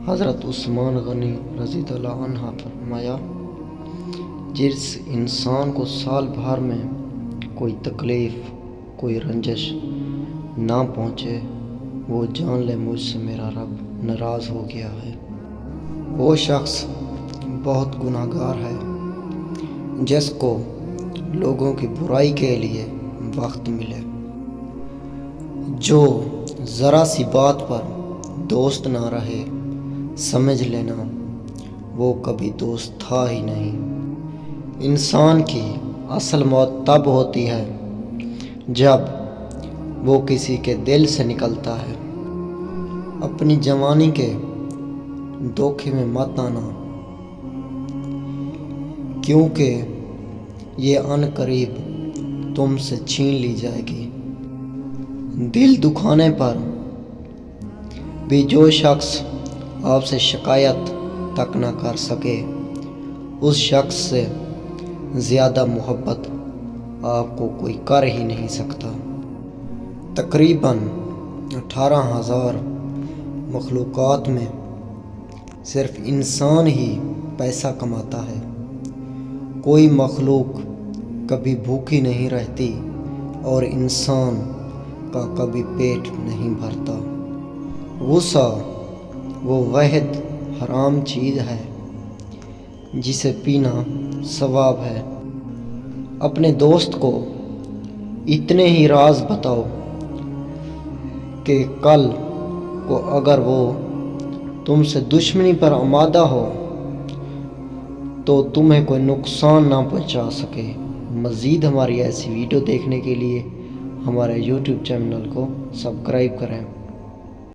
حضرت عثمان غنی رضی اللہ عنہ فرمایا، جس انسان کو سال بھر میں کوئی تکلیف، کوئی رنجش نہ پہنچے، وہ جان لے مجھ سے میرا رب ناراض ہو گیا ہے۔ وہ شخص بہت گناہ گار ہے جس کو لوگوں کی برائی کے لیے وقت ملے، جو ذرا سی بات پر دوست نہ رہے، سمجھ لینا وہ کبھی دوست تھا ہی نہیں۔ انسان کی اصل موت تب ہوتی ہے جب وہ کسی کے دل سے نکلتا ہے۔ اپنی جوانی کے دھوکے میں مت آنا، کیونکہ یہ عن قریب تم سے چھین لی جائے گی۔ دل دکھانے پر بھی جو شخص آپ سے شکایت تک نہ کر سکے، اس شخص سے زیادہ محبت آپ کو کوئی کر ہی نہیں سکتا۔ تقریباً 18,000 مخلوقات میں صرف انسان ہی پیسہ کماتا ہے۔ کوئی مخلوق کبھی بھوکی نہیں رہتی اور انسان کا کبھی پیٹ نہیں بھرتا۔ غصہ وہ واحد حرام چیز ہے جسے پینا ثواب ہے۔ اپنے دوست کو اتنے ہی راز بتاؤ کہ کل کو اگر وہ تم سے دشمنی پر آمادہ ہو تو تمہیں کوئی نقصان نہ پہنچا سکے۔ مزید ہماری ایسی ویڈیو دیکھنے کے لیے ہمارے YouTube چینل کو سبسکرائب کریں۔